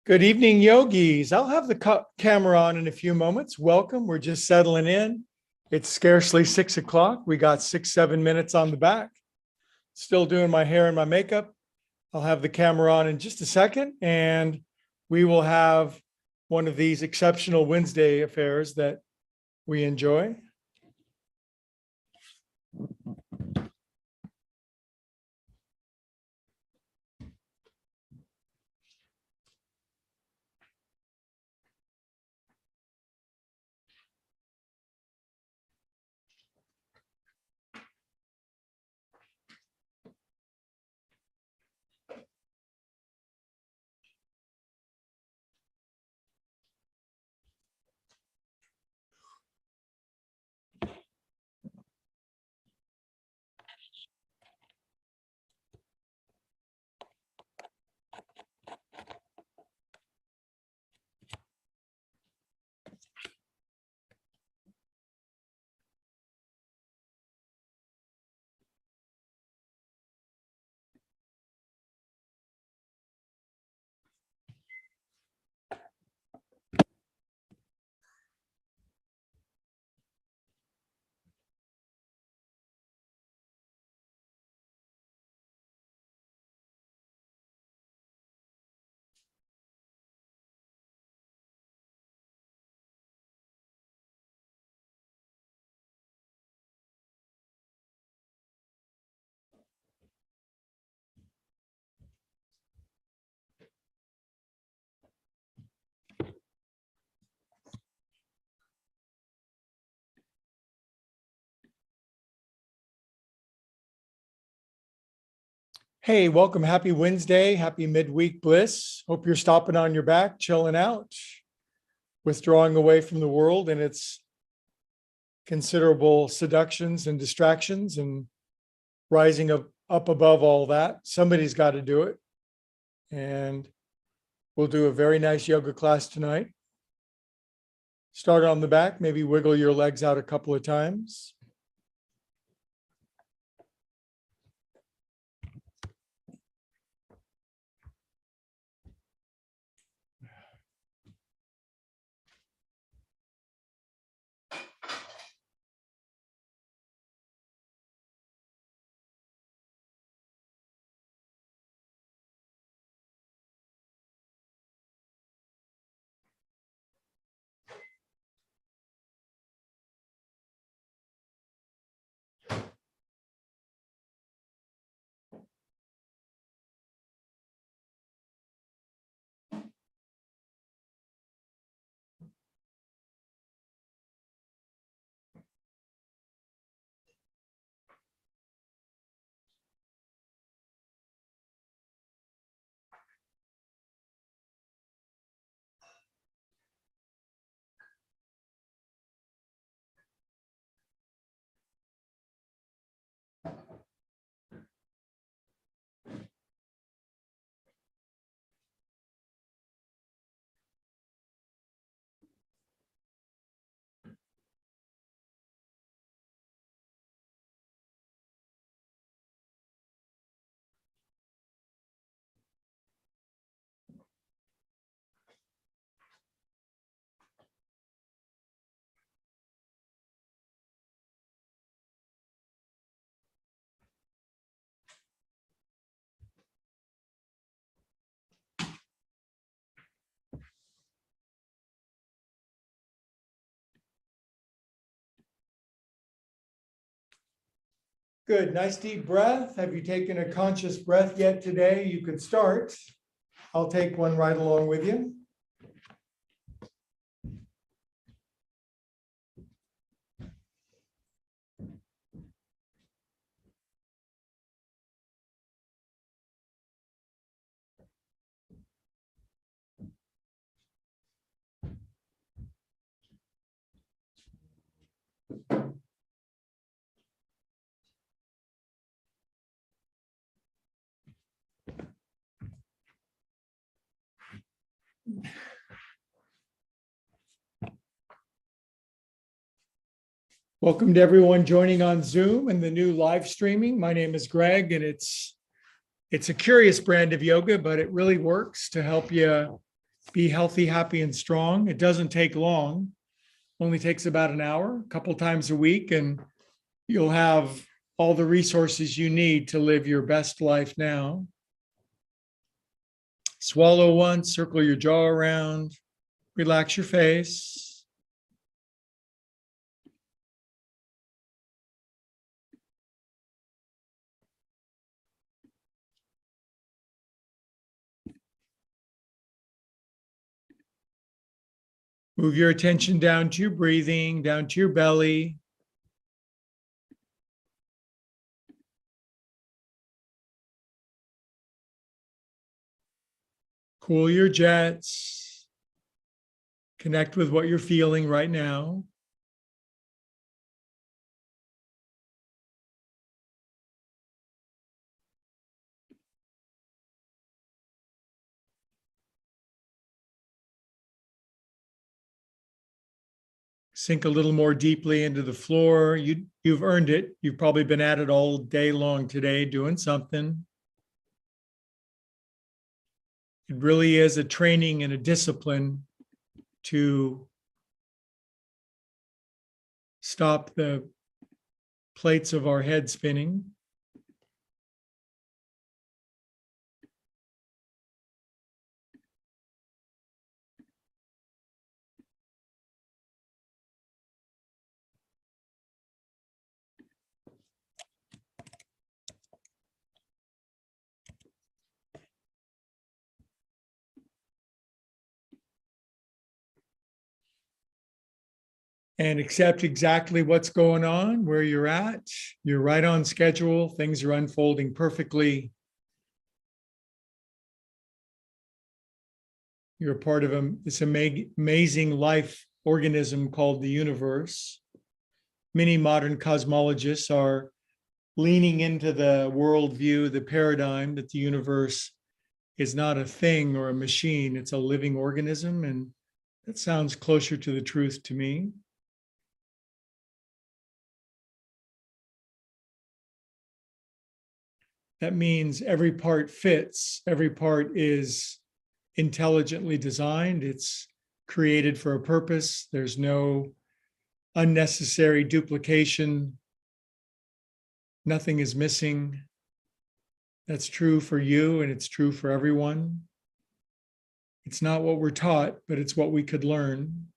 Good evening, yogis. I'll have the camera on in a few moments. Welcome. We're just settling in. It's scarcely 6 o'clock. We got 6, 7 minutes on the back. Still doing my hair and my makeup. I'll have the camera on in just a second, and we will have one of these exceptional Wednesday affairs that we enjoy. Hey, welcome. Happy Wednesday. Happy midweek bliss. Hope you're stopping on your back, chilling out, withdrawing away from the world and its considerable seductions and distractions and rising up above all that. Somebody's got to do it. And we'll do a very nice yoga class tonight. Start on the back, maybe wiggle your legs out a couple of times. Good. Nice deep breath. Have you taken a conscious breath yet today? You could start. I'll take one right along with you. Welcome to everyone joining on Zoom and the new live streaming. My name is Greg, and it's a curious brand of yoga, but it really works to help you Be healthy, happy, and strong. It doesn't take long, only takes about an hour, a couple times a week, and you'll have all the resources you need to live your best life now. Swallow once, circle your jaw around, relax your face. Move your attention down to your breathing, down to your belly. Cool your jets. Connect with what you're feeling right now. Sink a little more deeply into the floor. You've earned it. You've probably been at it all day long today doing something. It really is a training and a discipline to stop the plates of our head spinning. And accept exactly what's going on, where you're at. You're right on schedule. Things are unfolding perfectly. You're a part of this amazing life organism called the universe. Many modern cosmologists are leaning into the worldview, the paradigm that the universe is not a thing or a machine, it's a living organism. And that sounds closer to the truth to me. That means every part fits, every part is intelligently designed, it's created for a purpose, there's no unnecessary duplication, nothing is missing. That's true for you and it's true for everyone. It's not what we're taught, but it's what we could learn.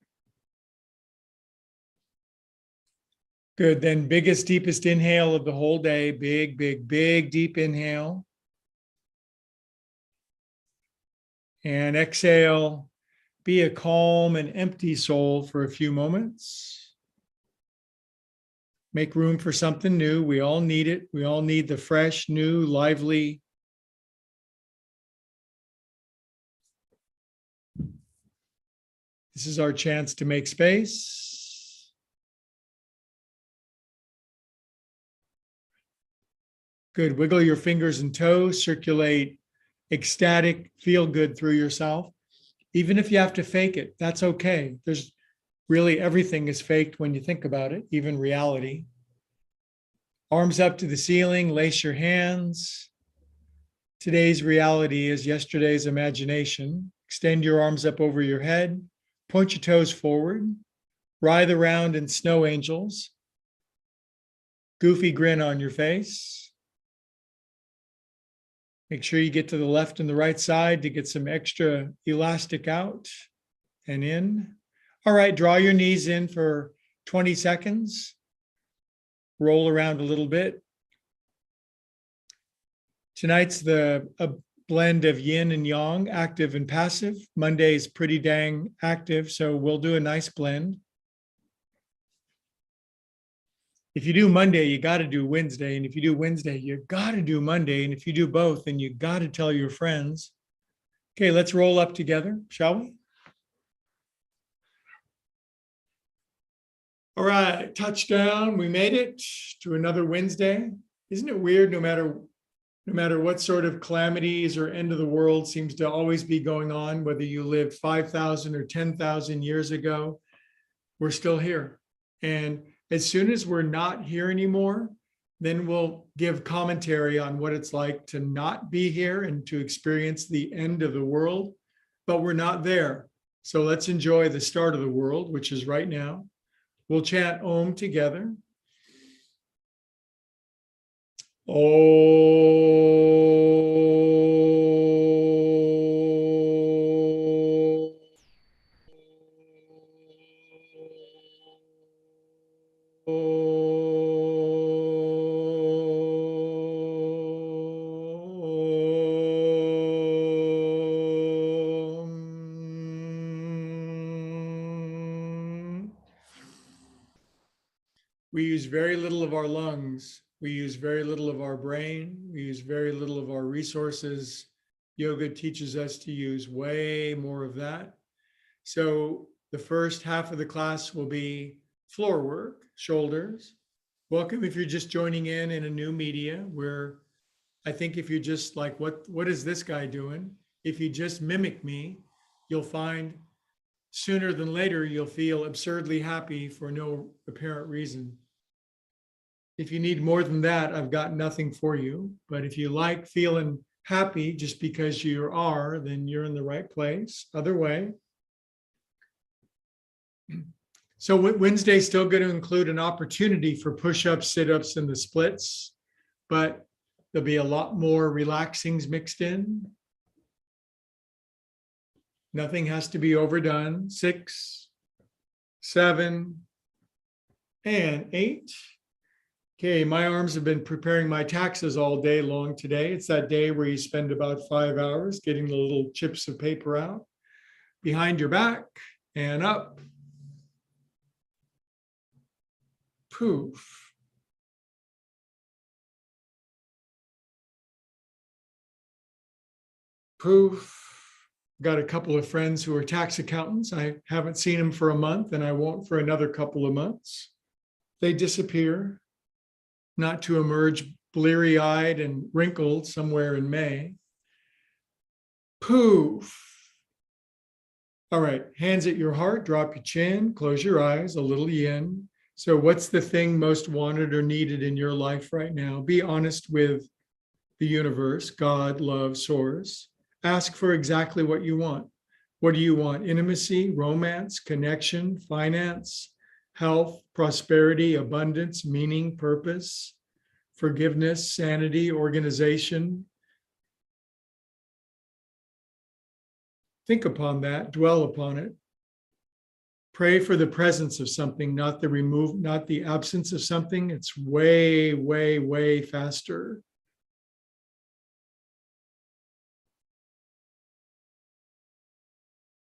Good, then biggest, deepest inhale of the whole day. Big, big, big, deep inhale. And exhale. Be a calm and empty soul for a few moments. Make room for something new. We all need it. We all need the fresh, new, lively. This is our chance to make space. Good. Wiggle your fingers and toes, circulate ecstatic, feel good through yourself. Even if you have to fake it, that's okay. There's really everything is faked when you think about it, even reality. Arms up to the ceiling, lace your hands. Today's reality is yesterday's imagination. Extend your arms up over your head, point your toes forward, writhe around in snow angels. Goofy grin on your face. Make sure you get to the left and the right side to get some extra elastic out and in. All right, draw your knees in for 20 seconds. Roll around a little bit. Tonight's a blend of yin and yang, active and passive. Monday's pretty dang active, so we'll do a nice blend. If you do Monday, you got to do Wednesday. And if you do Wednesday, you got to do Monday. And if you do both, then you got to tell your friends. Okay, let's roll up together, shall we? All right, touchdown. We made it to another Wednesday. Isn't it weird? No matter what sort of calamities or end of the world seems to always be going on, whether you lived 5,000 or 10,000 years ago, we're still here. And as soon as we're not here anymore, then we'll give commentary on what it's like to not be here and to experience the end of the world. but we're not there. So let's enjoy the start of the world, which is right now. We'll chant Om together. We use very little of our lungs. We use very little of our brain. We use very little of our resources. Yoga teaches us to use way more of that. So the first half of the class will be floor work, shoulders. Welcome if you're just joining in a new media where I think if you just like, what is this guy doing? If you just mimic me, you'll find sooner than later, you'll feel absurdly happy for no apparent reason. If you need more than that, I've got nothing for you. But if you like feeling happy just because you are, then you're in the right place. Other way. So Wednesday is still going to include an opportunity for push-ups, sit-ups, and the splits, but there'll be a lot more relaxings mixed in. Nothing has to be overdone. 6, 7, and 8. Okay, my arms have been preparing my taxes all day long today. It's that day where you spend about 5 hours getting the little chips of paper out. Behind your back and up. Poof. Poof. Got a couple of friends who are tax accountants. I haven't seen them for a month and I won't for another couple of months. They disappear, not to emerge bleary-eyed and wrinkled somewhere in May. Poof. All right, hands at your heart, drop your chin, close your eyes, a little yin. So what's the thing most wanted or needed in your life right now? Be honest with the universe, God, love, source. Ask for exactly what you want. What do you want? Intimacy, romance, connection, finance, health, prosperity, abundance, meaning, purpose, forgiveness, sanity, organization. Think upon that, dwell upon it. Pray for the presence of something, not the absence of something. It's way, way, way faster.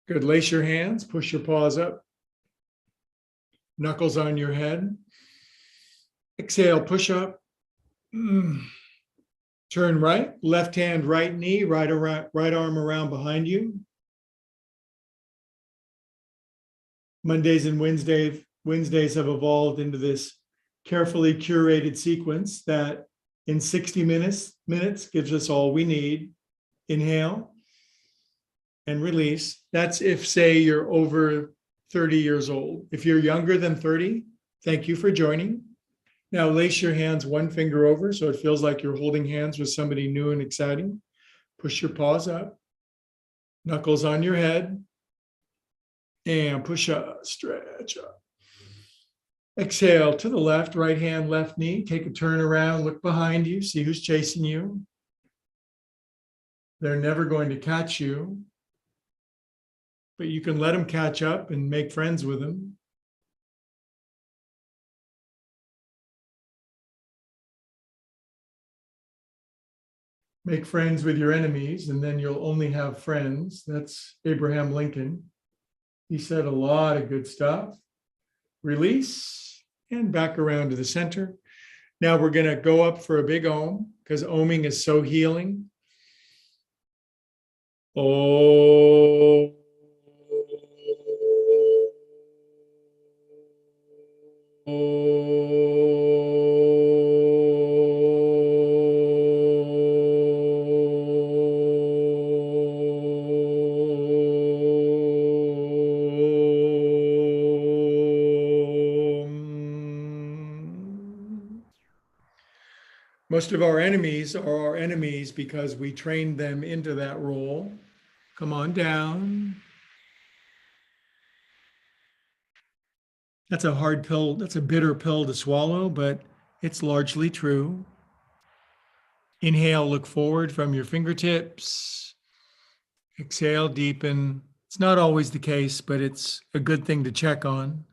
Good. Lace your hands, push your paws up. Knuckles on your head. Exhale, push up. Turn right, left hand, right knee, right arm around behind you. Mondays and Wednesdays have evolved into this carefully curated sequence that in 60 minutes gives us all we need. Inhale and release. That's if, say, you're over 30 years old. If you're younger than 30, thank you for joining. Now lace your hands one finger over so it feels like you're holding hands with somebody new and exciting. Push your paws up. Knuckles on your head. And push up, stretch up. Exhale to the left, right hand, left knee. Take a turn around, look behind you, see who's chasing you. They're never going to catch you, but you can let them catch up and make friends with them. Make friends with your enemies, and then you'll only have friends. That's Abraham Lincoln. He said a lot of good stuff. Release and back around to the center. Now we're going to go up for a big Om because Oming is so healing. Om. Most of our enemies are our enemies because we trained them into that role. Come on down. That's a hard pill. That's a bitter pill to swallow, but it's largely true. Inhale, look forward from your fingertips. Exhale, deepen. It's not always the case, but it's a good thing to check on.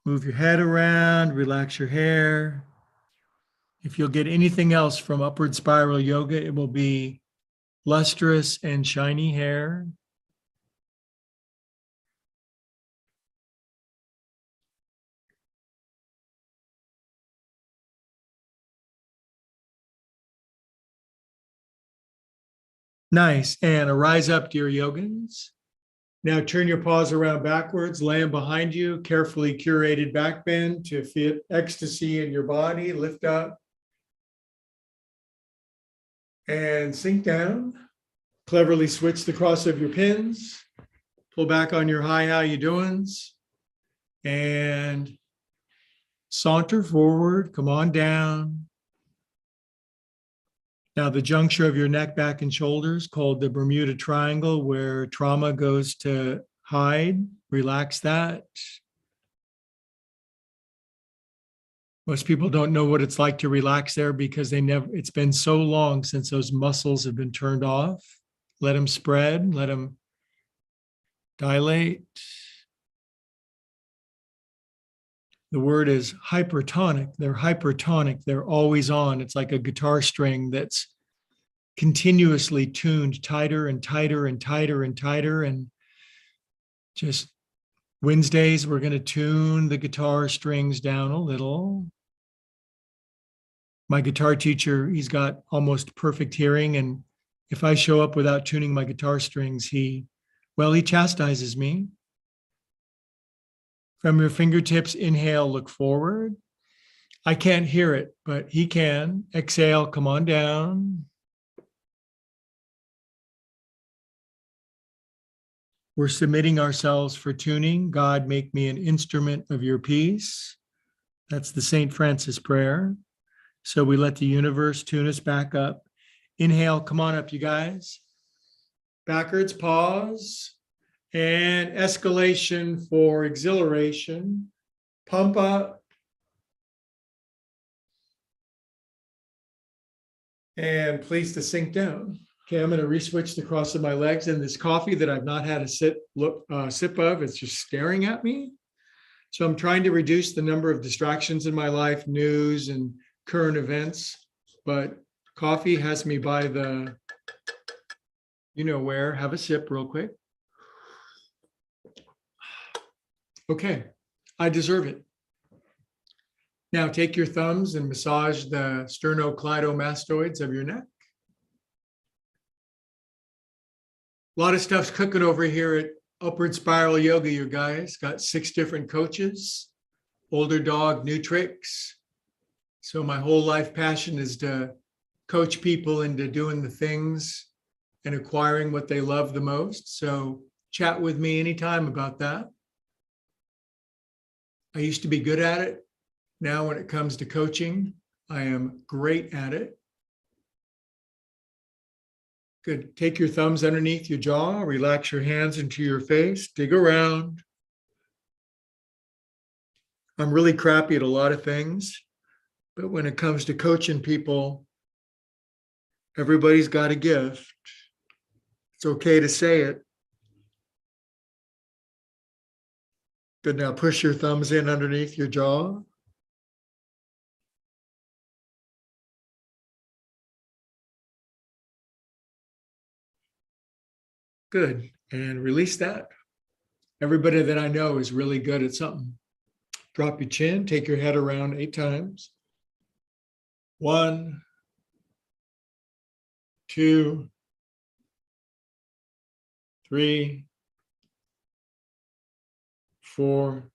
Move your head around, relax your hair. If you'll get anything else from upward spiral yoga, it will be lustrous and shiny hair. Nice. And arise up, dear yogins. Now turn your paws around backwards, lay them behind you, carefully curated back bend to feel ecstasy in your body. Lift up and sink down. Cleverly switch the cross of your pins. Pull back on your high, how you doings? And saunter forward, come on down. Now the juncture of your neck, back, and shoulders, called the Bermuda Triangle, where trauma goes to hide. Relax that. Most people don't know what it's like to relax there because it's been so long since those muscles have been turned off. Let them spread, let them dilate. The word is hypertonic. They're hypertonic. They're always on. It's like a guitar string that's continuously tuned tighter and tighter and tighter and tighter. And just Wednesdays, we're going to tune the guitar strings down a little. My guitar teacher, he's got almost perfect hearing. And if I show up without tuning my guitar strings, he chastises me. From your fingertips, inhale, look forward. I can't hear it, but he can. Exhale, come on down. We're submitting ourselves for tuning. God, make me an instrument of your peace. That's the St. Francis prayer. So we let the universe tune us back up. Inhale, come on up, you guys. Backwards, pause. And escalation for exhilaration. Pump up. And please to sink down. Okay, I'm going to re-switch the cross of my legs, and this coffee that I've not had a sip of, it's just staring at me. So I'm trying to reduce the number of distractions in my life, news and current events, but coffee has me by the, you know where. Have a sip real quick. Okay, I deserve it. Now take your thumbs and massage the sternocleidomastoids of your neck. A lot of stuff's cooking over here at Upward Spiral Yoga, you guys. Got 6 different coaches, older dog, new tricks. So my whole life passion is to coach people into doing the things and acquiring what they love the most. So chat with me anytime about that. I used to be good at it. Now when it comes to coaching, I am great at it. Good. Take your thumbs underneath your jaw, relax your hands into your face, dig around. I'm really crappy at a lot of things, but when it comes to coaching people, everybody's got a gift. It's okay to say it. Good. Now push your thumbs in underneath your jaw. Good. And release that. Everybody that I know is really good at something. Drop your chin, take your head around 8 times. 1, 2, 3, 4,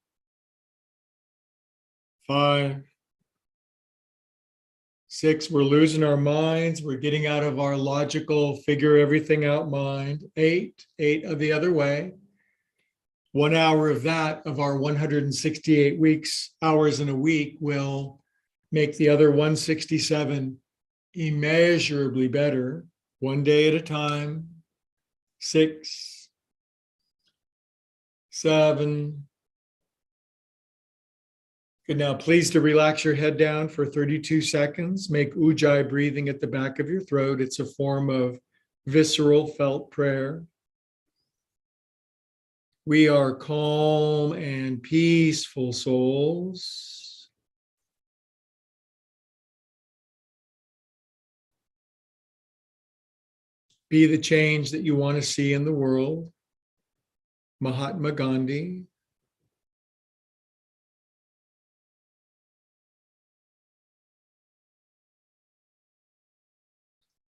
5, 6. We're losing our minds. We're getting out of our logical, figure everything out mind. 8 of the other way. 1 hour of that, of our 168 hours in a week, will make the other 167 immeasurably better, one day at a time. 6, 7. Good. Now, please to relax your head down for 32 seconds. Make ujjayi breathing at the back of your throat. It's a form of visceral felt prayer. We are calm and peaceful souls. Be the change that you want to see in the world. Mahatma Gandhi.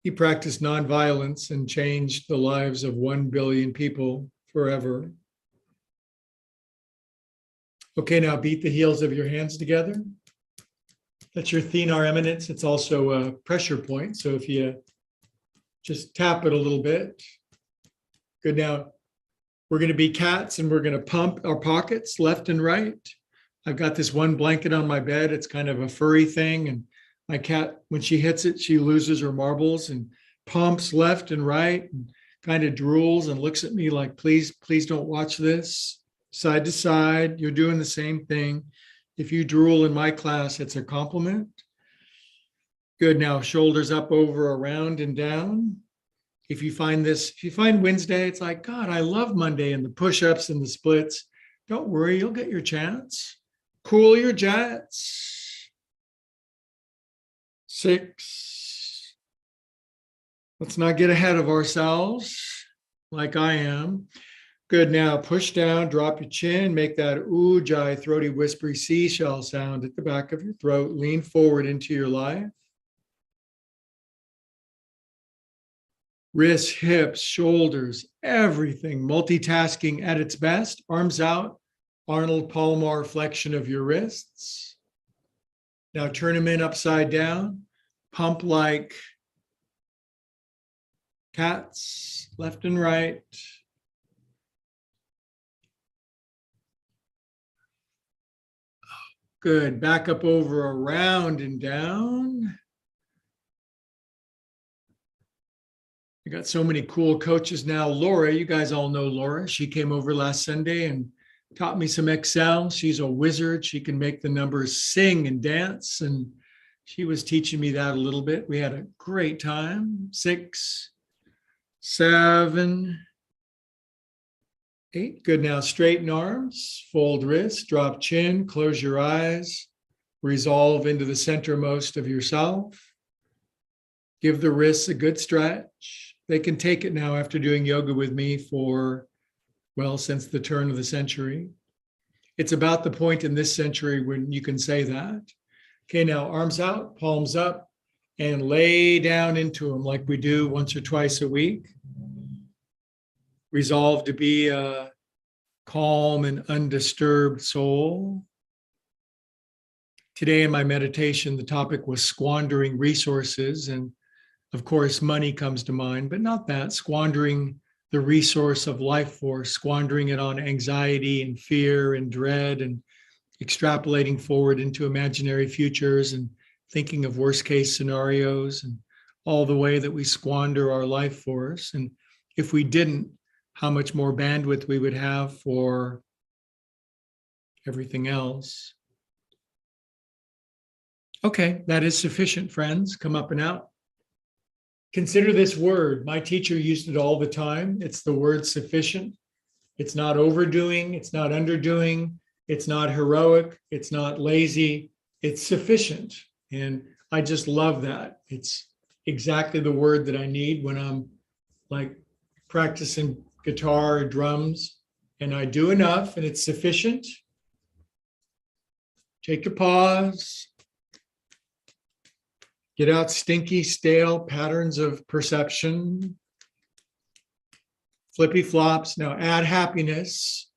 He practiced nonviolence and changed the lives of 1 billion people forever. Okay, now beat the heels of your hands together. That's your thenar eminence. It's also a pressure point. So if you just tap it a little bit. Good. Now we're going to be cats and we're going to pump our pockets left and right. I've got this one blanket on my bed. It's kind of a furry thing. And my cat, when she hits it, she loses her marbles and pumps left and right and kind of drools and looks at me like, please, please don't watch this. Side to side, you're doing the same thing. If you drool in my class, it's a compliment. Good. Now shoulders up, over, around, and down. If you find Wednesday, it's like, God, I love Monday and the push-ups and the splits. Don't worry, you'll get your chance. Cool your jets. 6. Let's not get ahead of ourselves like I am. Good. Now push down, drop your chin, make that ujjayi, throaty, whispery seashell sound at the back of your throat. Lean forward into your life. Wrists, hips, shoulders, everything. Multitasking at its best. Arms out. Arnold Palomar flexion of your wrists. Now turn them in upside down. Pump like cats, left and right. Good. Back up, over, around, and down. We got so many cool coaches now. Laura, you guys all know Laura. She came over last Sunday and taught me some Excel. She's a wizard. She can make the numbers sing and dance. And she was teaching me that a little bit. We had a great time. 6, 7, 8. Good. Now straighten arms, fold wrists, drop chin, close your eyes, resolve into the centermost of yourself. Give the wrists a good stretch. They can take it now after doing yoga with me for, well, since the turn of the century. It's about the point in this century when you can say that. Okay, now arms out, palms up, and lay down into them like we do once or twice a week. Resolve to be a calm and undisturbed soul. Today in my meditation, the topic was squandering resources. And of course, money comes to mind, but not that. Squandering the resource of life force, squandering it on anxiety and fear and dread and extrapolating forward into imaginary futures and thinking of worst case scenarios and all the way that we squander our life force. And if we didn't, how much more bandwidth we would have for everything else. Okay, that is sufficient, friends. Come up and out. Consider this word. My teacher used it all the time. It's the word sufficient. It's not overdoing. It's not underdoing. It's not heroic. It's not lazy. It's sufficient. And I just love that. It's exactly the word that I need when I'm like practicing guitar or drums, and I do enough and it's sufficient. Take a pause. Get out stinky, stale patterns of perception. Flippy flops. Now add happiness.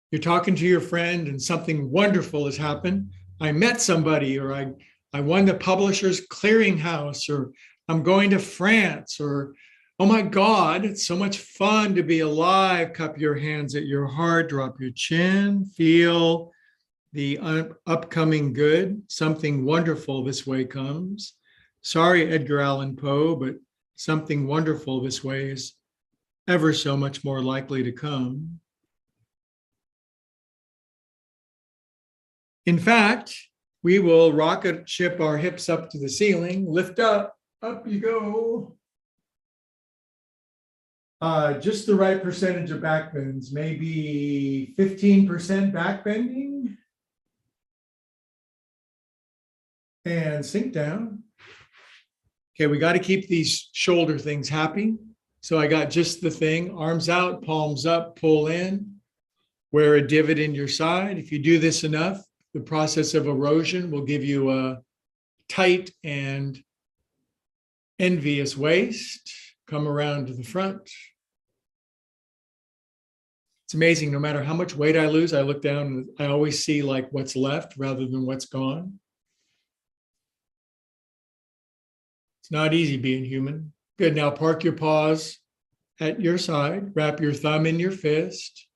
You're talking to your friend and something wonderful has happened. I met somebody, or I won the publisher's clearinghouse, or I'm going to France, or oh my God, it's so much fun to be alive. Cup your hands at your heart, drop your chin, feel the upcoming good. Something wonderful this way comes. Sorry, Edgar Allan Poe, but something wonderful this way is ever so much more likely to come. In fact, we will rocket ship our hips up to the ceiling, lift up you go. Just the right percentage of back bends, maybe 15% back bending. And sink down. Okay, we got to keep these shoulder things happy. So I got just the thing, arms out, palms up, pull in, wear a divot in your side. If you do this enough, the process of erosion will give you a tight and envious waist. Come around to the front. It's amazing, no matter how much weight I lose, I look down and I always see like what's left rather than what's gone. It's not easy being human. Good, now park your paws at your side, wrap your thumb in your fist.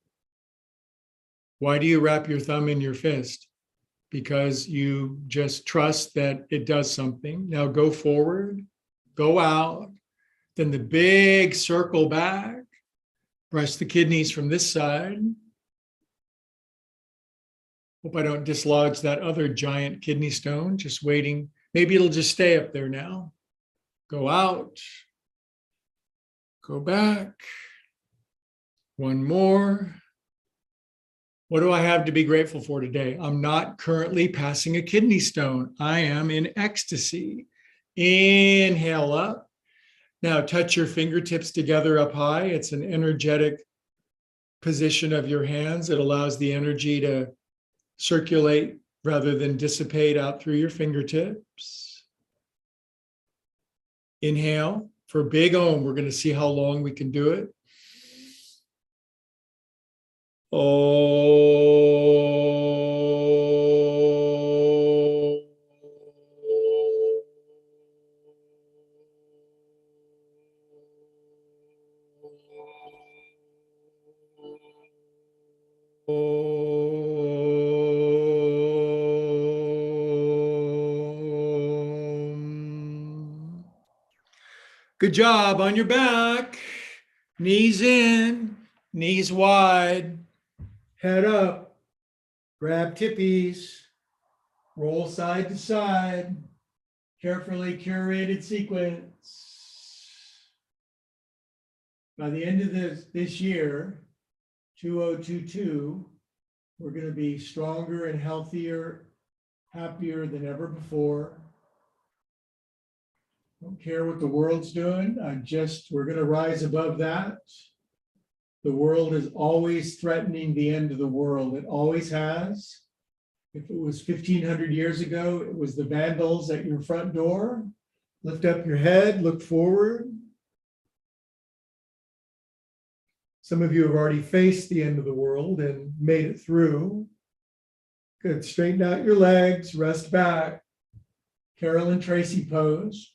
Why do you wrap your thumb in your fist? Because you just trust that it does something. Now go forward, go out, then the big circle back. Brush the kidneys from this side. Hope I don't dislodge that other giant kidney stone, just waiting. Maybe it'll just stay up there now. Go out. Go back. One more. What do I have to be grateful for today? I'm not currently passing a kidney stone. I am in ecstasy. Inhale up. Now touch your fingertips together up high. It's an energetic position of your hands. It allows the energy to circulate rather than dissipate out through your fingertips. Inhale. For big Om, we're going to see how long we can do it. Good job. On your back, knees in, knees wide, head up, grab tippies, roll side to side, carefully curated sequence. By the end of this year, 2022, we're going to be stronger and healthier, happier than ever before. Don't care what the world's doing. We're going to rise above that. The world is always threatening the end of the world. It always has. If it was 1,500 years ago, it was the vandals at your front door. Lift up your head, look forward. Some of you have already faced the end of the world and made it through. Good. Straighten out your legs, rest back. Carol and Tracy pose.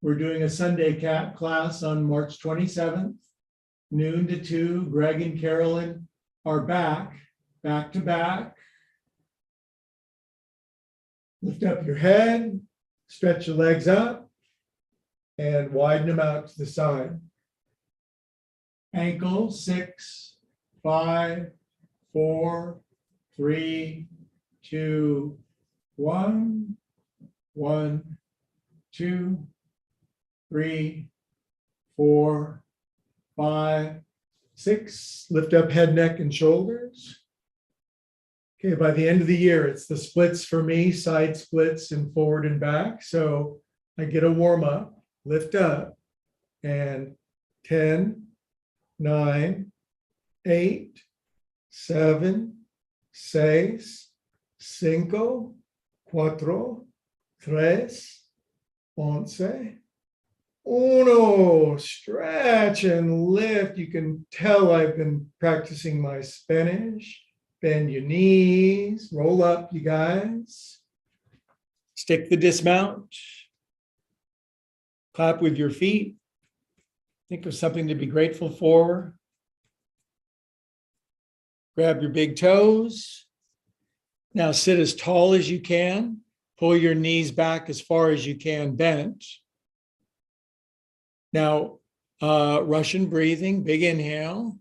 We're doing a Sunday cat class on March 27th, noon to 2. Greg and Carolyn are back to back. Lift up your head, stretch your legs up, and widen them out to the side. Ankle, 6, 5, 4, 3, 2, 1, 1, 2, 3, 4, 5, 6. Lift up head, neck, and shoulders. Okay, by the end of the year, it's the splits for me, side splits and forward and back. So I get a warm up, lift up, and 10, 9, 8, 7, 6, 5, 4, 3, 11, uno. Stretch and lift. You can tell I've been practicing my Spanish. Bend your knees, roll up, you guys. Stick the dismount. Clap with your feet. Think of something to be grateful for. Grab your big toes. Now sit as tall as you can. Pull your knees back as far as you can bent. Now, Russian breathing, big inhale.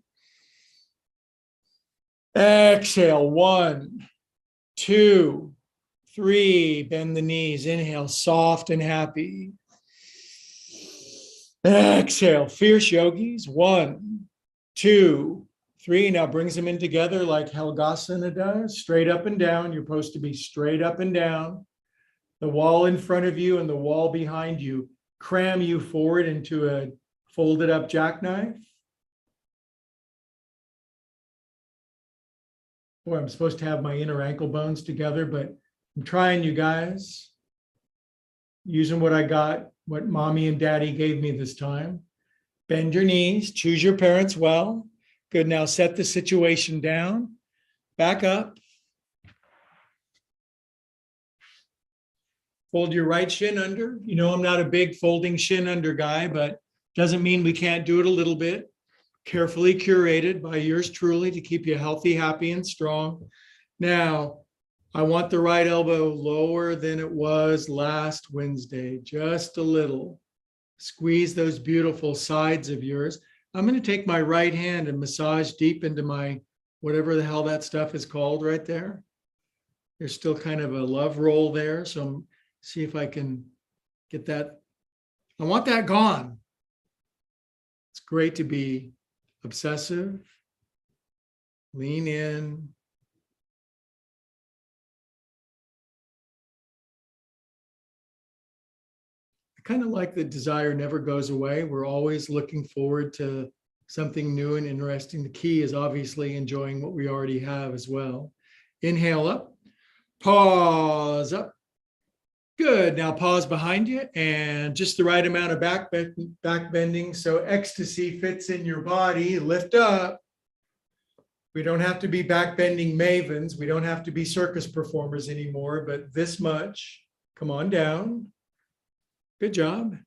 Exhale, 1, 2, 3, bend the knees. Inhale, soft and happy. Exhale, fierce yogis. 1, 2, 3. Now brings them in together like Helgasana does, straight up and down. You're supposed to be straight up and down. The wall in front of you and the wall behind you cram you forward into a folded up jackknife. Boy, I'm supposed to have my inner ankle bones together, but I'm trying, you guys, using what I got, what mommy and daddy gave me this time. Bend your knees, choose your parents well. Good, now set the situation down, back up. Fold your right shin under. You know, I'm not a big folding shin under guy, but doesn't mean we can't do it a little bit. Carefully curated by yours truly to keep you healthy, happy, and strong. Now, I want the right elbow lower than it was last Wednesday, just a little. Squeeze those beautiful sides of yours. I'm going to take my right hand and massage deep into my, whatever the hell that stuff is called right there. There's still kind of a love roll there. So see if I can get that. I want that gone. It's great to be obsessive. Lean in. I kind of like the desire never goes away. We're always looking forward to something new and interesting. The key is obviously enjoying what we already have as well. Inhale up, pause up. Good. Now pause behind you and just the right amount of back bending so ecstasy fits in your body. Lift up. We don't have to be back bending mavens. We don't have to be circus performers anymore, but this much. Come on down. Good job.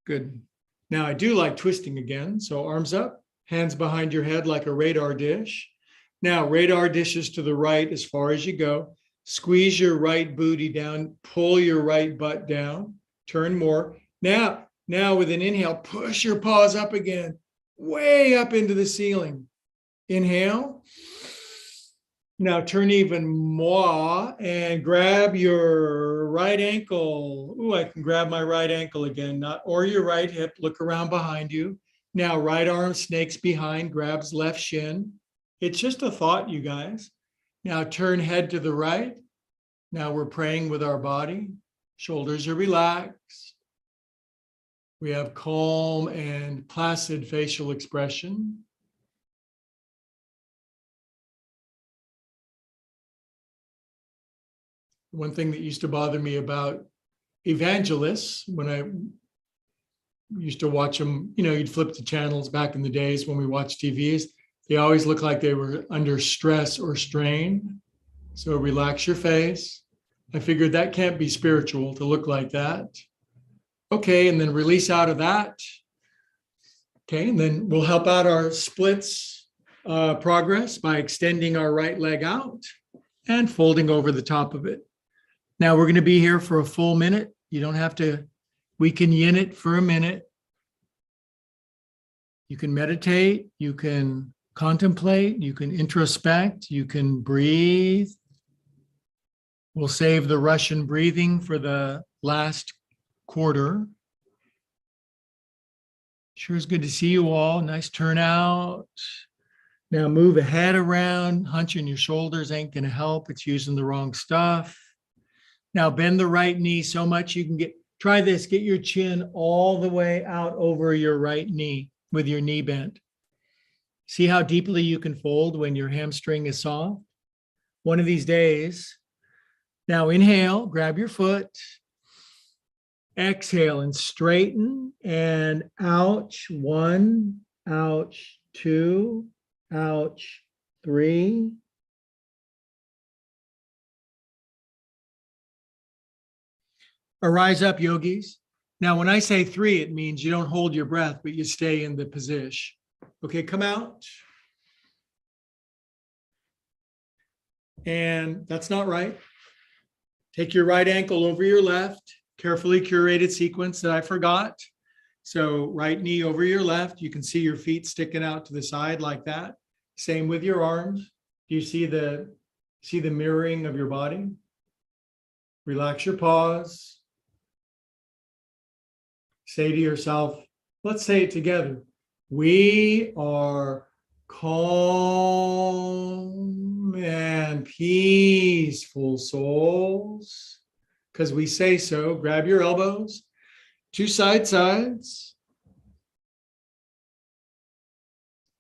Good. Now I do like twisting again. So arms up, hands behind your head like a radar dish. Now radar dishes to the right as far as you go. Squeeze your right booty down, pull your right butt down, turn more. Now with an inhale, push your paws up again, way up into the ceiling. Inhale. Now turn even more and grab your right ankle. Ooh, I can grab my right ankle again, or your right hip. Look around behind you. Now right arm snakes behind, grabs left shin. It's just a thought, you guys. Now turn head to the right. Now we're praying with our body. Shoulders are relaxed. We have calm and placid facial expression. One thing that used to bother me about evangelists when I used to watch them, you know, you'd flip the channels back in the days when we watched TVs. They always look like they were under stress or strain. So relax your face. I figured that can't be spiritual to look like that. Okay, and then release out of that. Okay, and then we'll help out our splits progress by extending our right leg out and folding over the top of it. Now we're going to be here for a full minute. You don't have to, we can yin it for a minute. You can meditate, you can contemplate, you can introspect, you can breathe. We'll save the Russian breathing for the last quarter. Sure is good to see you all. Nice turnout. Now move a head around. Hunching your shoulders ain't going to help. It's using the wrong stuff. Now bend the right knee so much you can try this, get your chin all the way out over your right knee with your knee bent. See how deeply you can fold when your hamstring is soft? One of these days. Now inhale, grab your foot. Exhale and straighten and ouch. 1, ouch, 2, ouch, 3. Arise up, yogis. Now, when I say 3, it means you don't hold your breath, but you stay in the position. Okay, come out. And that's not right. Take your right ankle over your left. Carefully curated sequence that I forgot. So right knee over your left. You can see your feet sticking out to the side like that. Same with your arms. Do you see the mirroring of your body? Relax your paws. Say to yourself, let's say it together. We are calm and peaceful souls. Because we say so. Grab your elbows, two sides.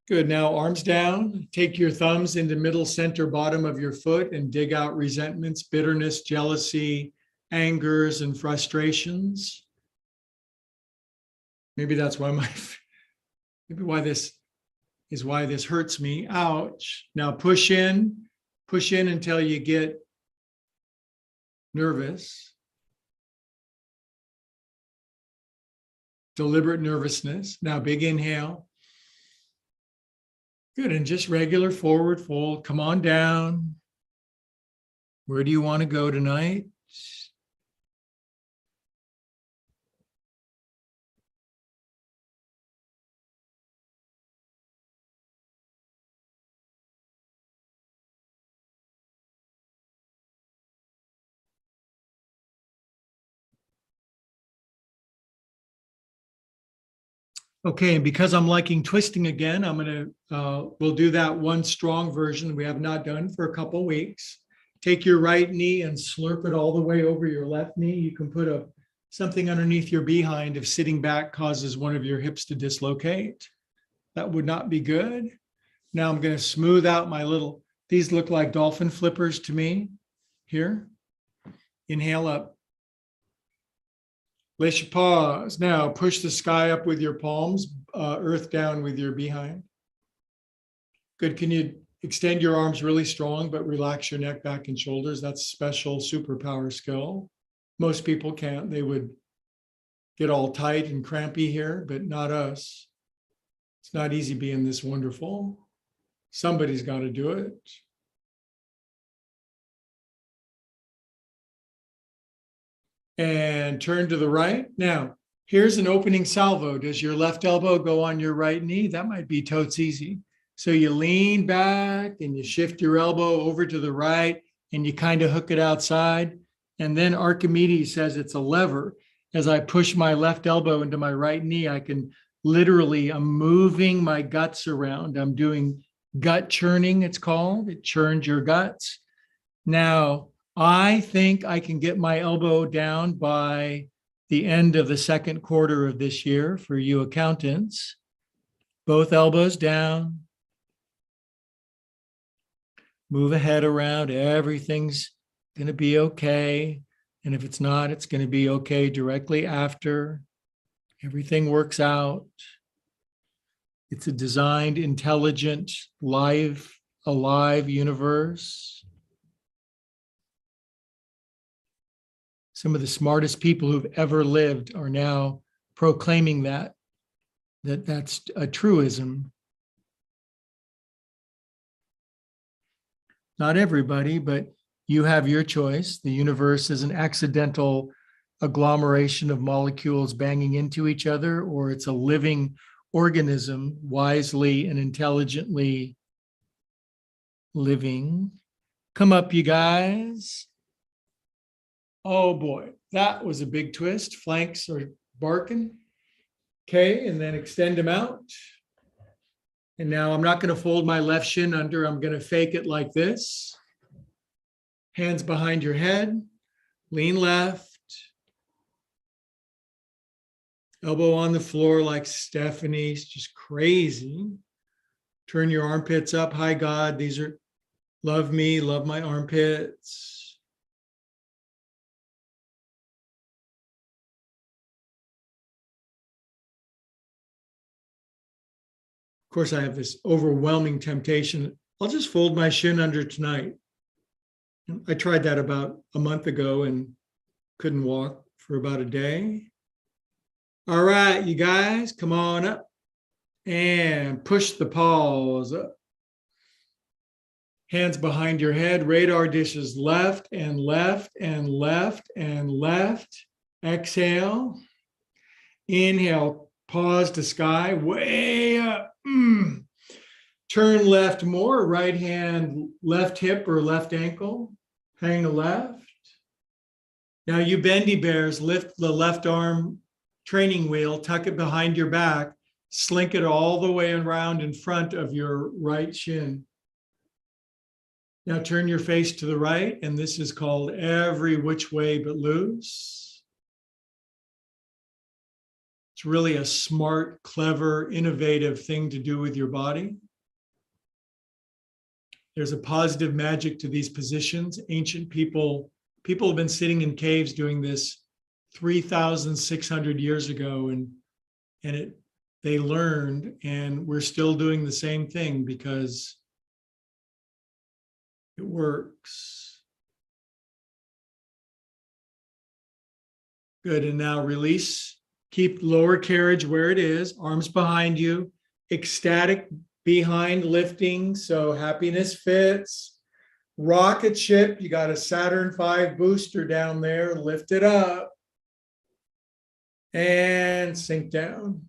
Good. Now arms down. Take your thumbs into middle, center, bottom of your foot and dig out resentments, bitterness, jealousy, angers, and frustrations. Maybe that's why why this hurts me. Ouch. Now push in until you get nervous. Deliberate nervousness. Now big inhale. Good. And just regular forward fold. Come on down. Where do you want to go tonight? Okay, and because I'm liking twisting again, we'll do that one strong version we have not done for a couple weeks. Take your right knee and slurp it all the way over your left knee. You can put something underneath your behind if sitting back causes one of your hips to dislocate. That would not be good. Now I'm going to smooth out these look like dolphin flippers to me. Here, inhale up. Place your paws. Now push the sky up with your palms, earth down with your behind. Good. Can you extend your arms really strong, but relax your neck, back, and shoulders? That's a special superpower skill. Most people can't. They would get all tight and crampy here, but not us. It's not easy being this wonderful. Somebody's got to do it. And turn to the right. Now, here's an opening salvo. Does your left elbow go on your right knee? That might be totes easy. So you lean back and you shift your elbow over to the right and you kind of hook it outside. And then Archimedes says it's a lever. As I push my left elbow into my right knee, I'm moving my guts around. I'm doing gut churning, it's called. It churns your guts. Now, I think I can get my elbow down by the end of the second quarter of this year for you accountants. Both elbows down. Move a head around. Everything's going to be okay. And if it's not, it's going to be okay directly after. Everything works out. It's a designed, intelligent, alive universe. Some of the smartest people who've ever lived are now proclaiming that's a truism. Not everybody, but you have your choice. The universe is an accidental agglomeration of molecules banging into each other, or it's a living organism wisely and intelligently living. Come up, you guys. Oh boy, that was a big twist. Flanks are barking. Okay, and then extend them out. And now I'm not going to fold my left shin under. I'm going to fake it like this. Hands behind your head. Lean left. Elbow on the floor like Stephanie's, just crazy. Turn your armpits up. Hi, God. These are, love me, love my armpits. Of course, I have this overwhelming temptation. I'll just fold my shin under tonight. I tried that about a month ago and couldn't walk for about a day. All right, you guys, come on up and push the paws up. Hands behind your head, radar dishes left and left and left and left. Exhale. Inhale, Paws to sky, way up. Turn left more, right hand, left hip or left ankle, hang the left. Now you bendy bears, lift the left arm training wheel, tuck it behind your back, slink it all the way around in front of your right shin. Now turn your face to the right, and this is called every which way but loose. It's really a smart, clever, innovative thing to do with your body. There's a positive magic to these positions. Ancient people have been sitting in caves doing this 3,600 years ago, and they learned, and we're still doing the same thing because it works. Good, and now release. Keep lower carriage where it is, arms behind you, ecstatic behind lifting, so happiness fits. Rocket ship, you got a Saturn V booster down there, lift it up and sink down.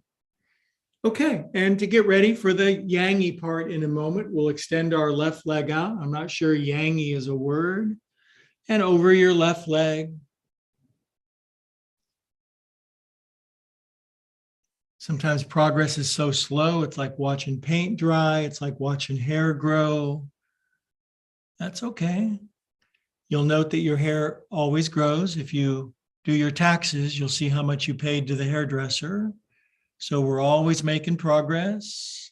Okay, and to get ready for the yangy part in a moment, we'll extend our left leg out. I'm not sure yangy is a word. And over your left leg. Sometimes progress is so slow, it's like watching paint dry, it's like watching hair grow. That's okay. You'll note that your hair always grows. If you do your taxes, you'll see how much you paid to the hairdresser. So we're always making progress.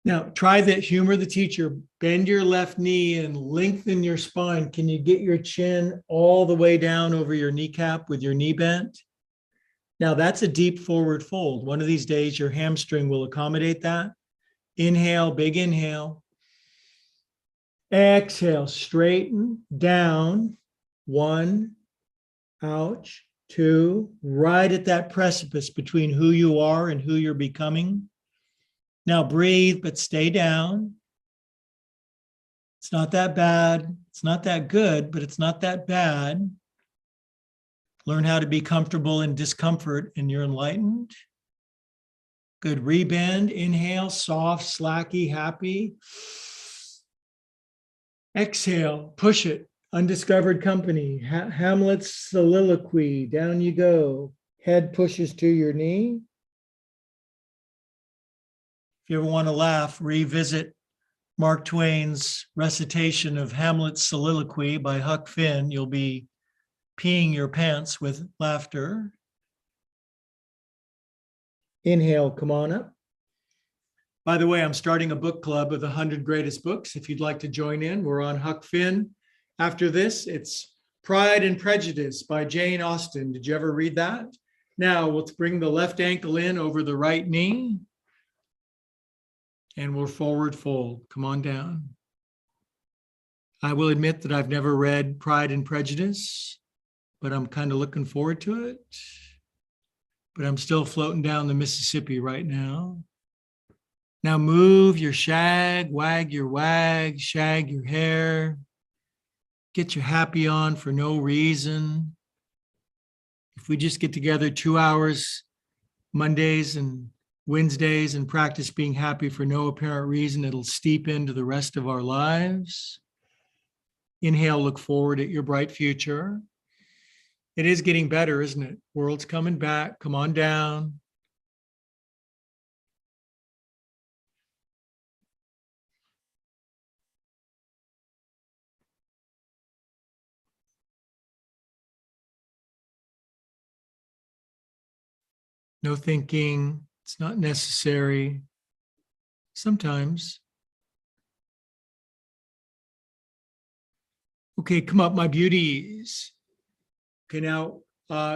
Now try that, humor the teacher. Bend your left knee and lengthen your spine. Can you get your chin all the way down over your kneecap with your knee bent? Now that's a deep forward fold. One of these days your hamstring will accommodate that. Inhale, big inhale. Exhale, straighten down. 1, ouch. 2, right at that precipice between who you are and who you're becoming. Now breathe, but stay down. It's not that bad. It's not that good, but it's not that bad. Learn how to be comfortable in discomfort, and you're enlightened. Good, rebend, inhale, soft, slacky, happy. Exhale, push it. Undiscovered company, Hamlet's soliloquy, down you go. Head pushes to your knee. If you ever want to laugh, revisit Mark Twain's recitation of Hamlet's soliloquy by Huck Finn. You'll be peeing your pants with laughter. Inhale, come on up. By the way, I'm starting a book club of the 100 greatest books. If you'd like to join in, we're on Huck Finn. After this, it's Pride and Prejudice by Jane Austen. Did you ever read that? Now, let's bring the left ankle in over the right knee. And we'll forward fold. Come on down. I will admit that I've never read Pride and Prejudice, but I'm kind of looking forward to it. But I'm still floating down the Mississippi right now. Now move your shag, wag your wag, shag your hair. Get your happy on for no reason. If we just get together 2 hours, Mondays and Wednesdays, and practice being happy for no apparent reason, it'll steep into the rest of our lives. Inhale, look forward at your bright future. It is getting better, isn't it? World's coming back. Come on down. No thinking, it's not necessary. Sometimes. Okay, come up, my beauties. Okay, now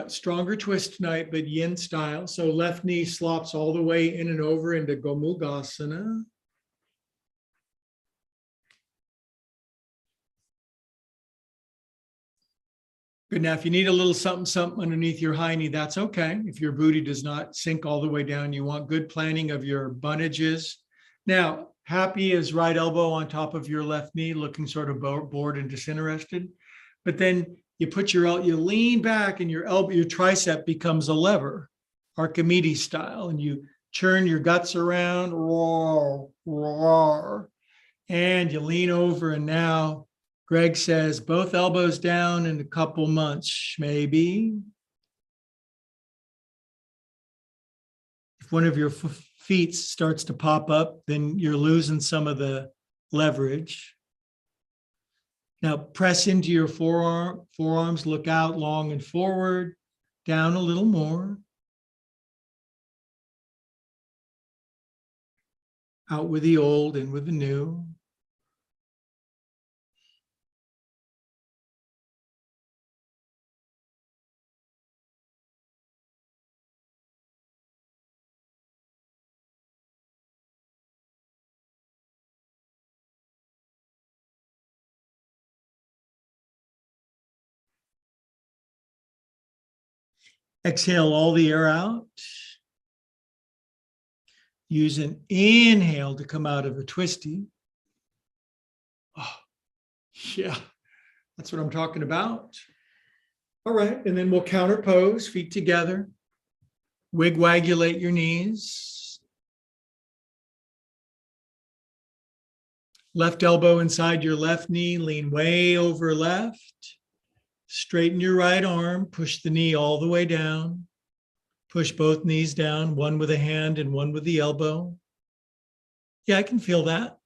stronger twist tonight, but yin style. So left knee slops all the way in and over into Gomukhasana. Good. Now, if you need a little something, something underneath your high knee, that's okay. If your booty does not sink all the way down, you want good planning of your bunnages. Now, happy is right elbow on top of your left knee, looking sort of bored and disinterested. But then you put you lean back and your elbow, your tricep becomes a lever. Archimedes style, and you churn your guts around, roar, roar, and you lean over. And now Greg says, both elbows down in a couple months, maybe. If one of your feet starts to pop up, then you're losing some of the leverage. Now press into your forearms, look out long and forward, down a little more. Out with the old, in with the new. Exhale all the air out. Use an inhale to come out of a twisty. Oh, yeah, that's what I'm talking about. All right, and then we'll counter pose, feet together. Wigwagulate your knees. Left elbow inside your left knee, lean way over left. Straighten your right arm, push the knee all the way down. Push both knees down, one with a hand and one with the elbow. Yeah, I can feel that.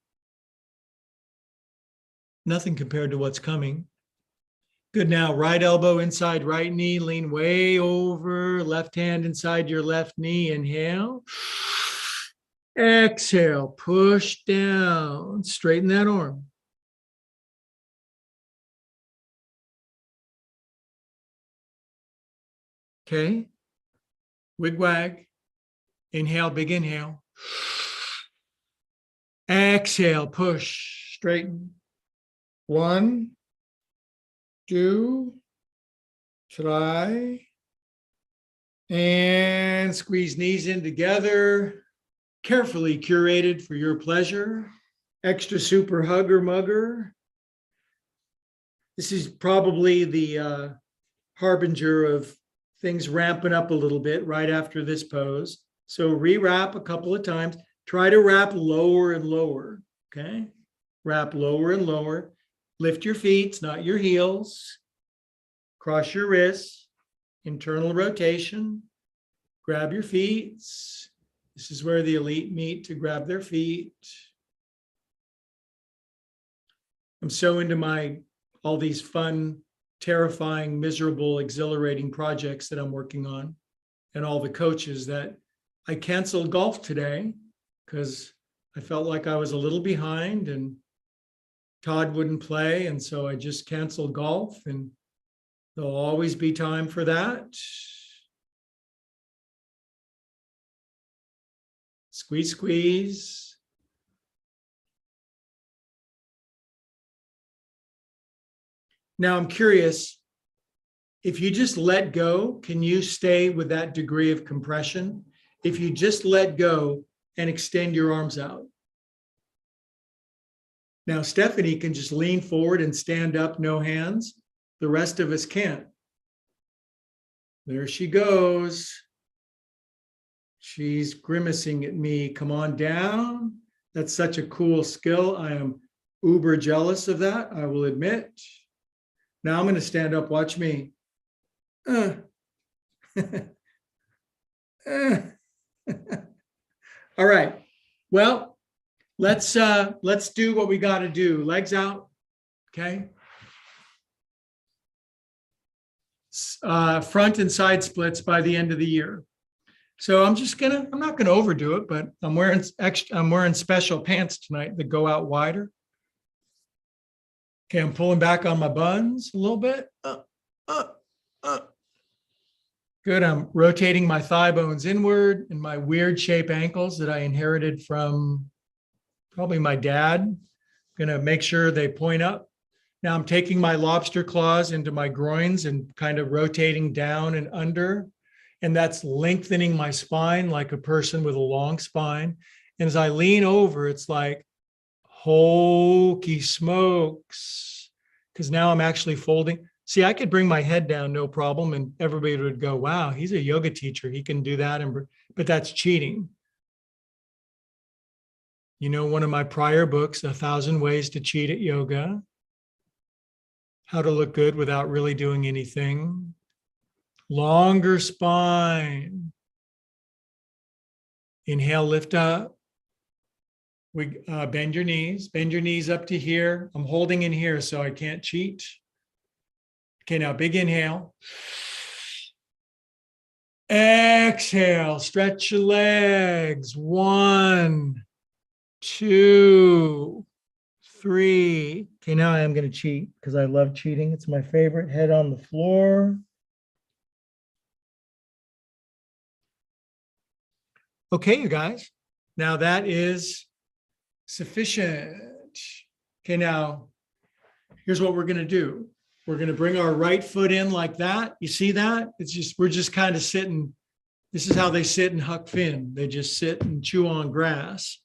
Nothing compared to what's coming. Good. Now, right elbow inside right knee, lean way over, left hand inside your left knee, inhale. Exhale, push down, straighten that arm. Okay. Wig-wag. Inhale, big inhale. Exhale, push, straighten. 1, 2, 3. And squeeze knees in together. Carefully curated for your pleasure. Extra super hugger mugger. This is probably the harbinger of things ramping up a little bit right after this pose. So re-wrap a couple of times. Try to wrap lower and lower, okay? Wrap lower and lower. Lift your feet, not your heels. Cross your wrists. Internal rotation. Grab your feet. This is where the elite meet to grab their feet. I'm so into all these fun, terrifying, miserable, exhilarating projects that I'm working on, and all the coaches that I canceled golf today because I felt like I was a little behind and Todd wouldn't play. And so I just canceled golf, and there'll always be time for that. Squeeze, squeeze. Now I'm curious, if you just let go, can you stay with that degree of compression? If you just let go and extend your arms out. Now, Stephanie can just lean forward and stand up, no hands. The rest of us can't. There she goes. She's grimacing at me. Come on down. That's such a cool skill. I am uber jealous of that, I will admit. Now I'm going to stand up. Watch me. All right. Well, let's do what we got to do. Legs out. Okay. Front and side splits by the end of the year. So I'm not gonna overdo it, but I'm wearing special pants tonight that go out wider. Okay, I'm pulling back on my buns a little bit. Good. I'm rotating my thigh bones inward and my weird shape ankles that I inherited from probably my dad. Gonna make sure they point up. Now I'm taking my lobster claws into my groins and kind of rotating down and under. And that's lengthening my spine like a person with a long spine. And as I lean over, it's like, hokey smokes. Because now I'm actually folding. See, I could bring my head down, no problem. And everybody would go, wow, he's a yoga teacher. He can do that. But that's cheating. You know, one of my prior books, 1,000 Ways to Cheat at Yoga, how to look good without really doing anything. Longer spine. Inhale, lift up. We bend your knees up to here. I'm holding in here so I can't cheat. Okay, now big inhale. Exhale, stretch your legs. 1, 2, 3. Okay, now I am going to cheat because I love cheating. It's my favorite. Head on the floor. Okay, you guys. Now that is sufficient. Okay, now here's what we're going to do. We're going to bring our right foot in like that. You see that? It's just, we're just kind of sitting. This is how they sit in Huck Finn. They just sit and chew on grass.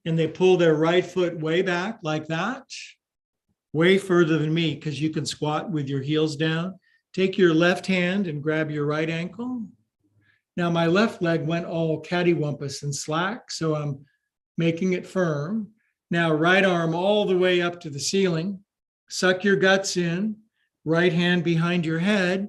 And they pull their right foot way back like that. Way further than me, because you can squat with your heels down. Take your left hand and grab your right ankle. Now my left leg went all cattywampus and slack, so I'm making it firm. Now right arm all the way up to the ceiling. Suck your guts in. Right hand behind your head,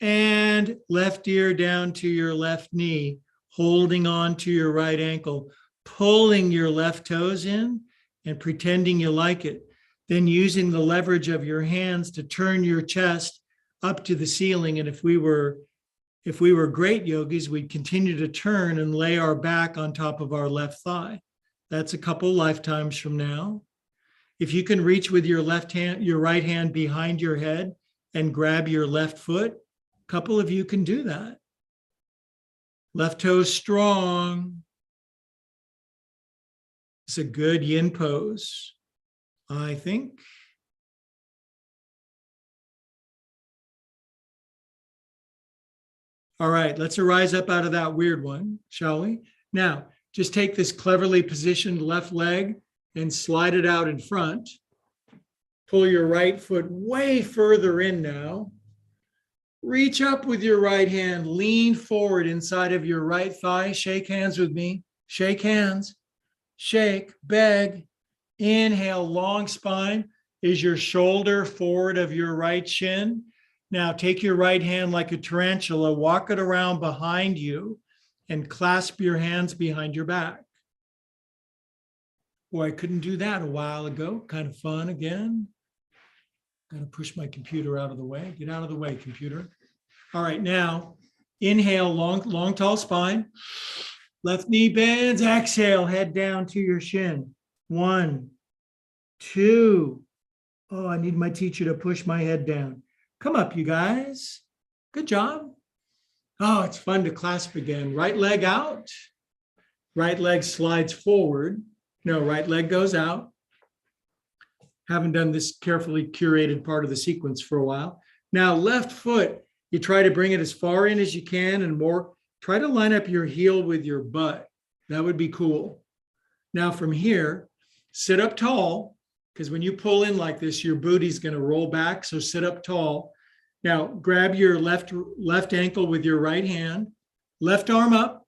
and left ear down to your left knee, holding on to your right ankle, pulling your left toes in and pretending you like it. Then using the leverage of your hands to turn your chest up to the ceiling. And if we were great yogis, we'd continue to turn and lay our back on top of our left thigh. That's a couple lifetimes from now. If you can reach with your left hand, your right hand behind your head and grab your left foot, a couple of you can do that. Left toe strong. It's a good yin pose, I think. All right, let's arise up out of that weird one, shall we? Now, just take this cleverly positioned left leg and slide it out in front. Pull your right foot way further in now. Reach up with your right hand, lean forward inside of your right thigh. Shake hands with me. Shake hands. Shake, beg. Inhale, long spine. Is your shoulder forward of your right shin? Now take your right hand like a tarantula, walk it around behind you, and clasp your hands behind your back. Boy, I couldn't do that a while ago. Kind of fun again. Got to push my computer out of the way. Get out of the way, computer. All right, now inhale, long, tall spine. Left knee bends. Exhale, head down to your shin. 1, 2. Oh, I need my teacher to push my head down. Come up, you guys. Good job. Oh, it's fun to clasp again. Right leg out. Right leg slides forward. No, right leg goes out. Haven't done this carefully curated part of the sequence for a while. Now, left foot, you try to bring it as far in as you can and more. Try to line up your heel with your butt. That would be cool. Now, from here, sit up tall, because when you pull in like this, your booty's going to roll back. So sit up tall. Now, grab your left ankle with your right hand. Left arm up.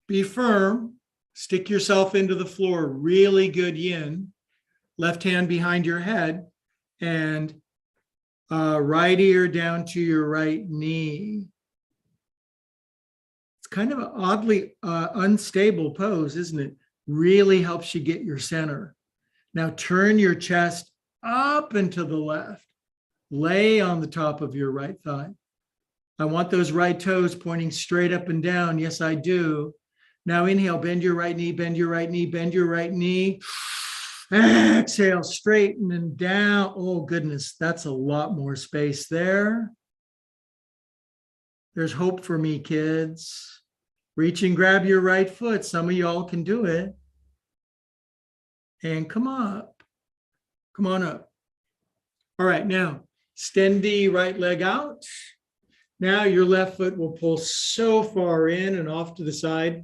Be firm. Stick yourself into the floor. Really good yin. Left hand behind your head. And right ear down to your right knee. It's kind of an oddly unstable pose, isn't it? Really helps you get your center. Now turn your chest up and to the left. Lay on the top of your right thigh. I want those right toes pointing straight up and down. Yes, I do. Now inhale, bend your right knee, bend your right knee, bend your right knee. Exhale, straighten and down. Oh, goodness, that's a lot more space there. There's hope for me, kids. Reach and grab your right foot. Some of y'all can do it. And come up. Come on up. All right, now extend the right leg out. Now your left foot will pull so far in and off to the side,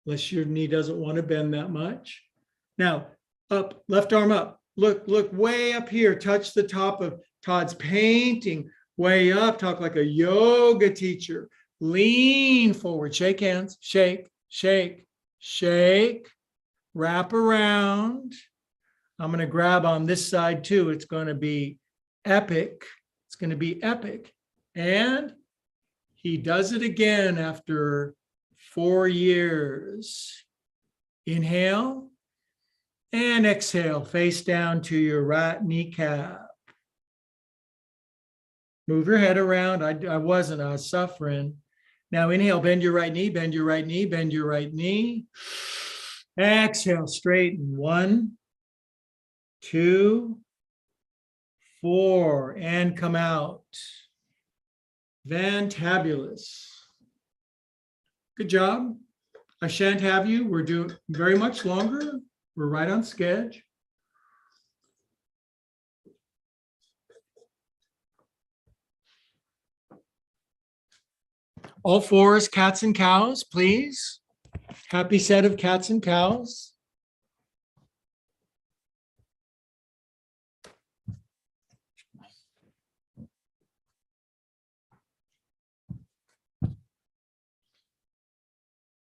unless your knee doesn't want to bend that much. Now, up, left arm up. Look way up here. Touch the top of Todd's painting. Way up, talk like a yoga teacher. Lean forward, shake hands, shake, shake, shake, wrap around. I'm going to grab on this side too. It's going to be epic. It's going to be epic. And he does it again after 4 years. Inhale and exhale, face down to your right kneecap. Move your head around. I was suffering. Now inhale, bend your right knee, bend your right knee, bend your right knee. Exhale, straighten. 1, 2, 4, and come out. Fantabulous. Good job. I shan't have you. We're doing very much longer. We're right on schedule. All fours, cats and cows, please. Happy set of cats and cows.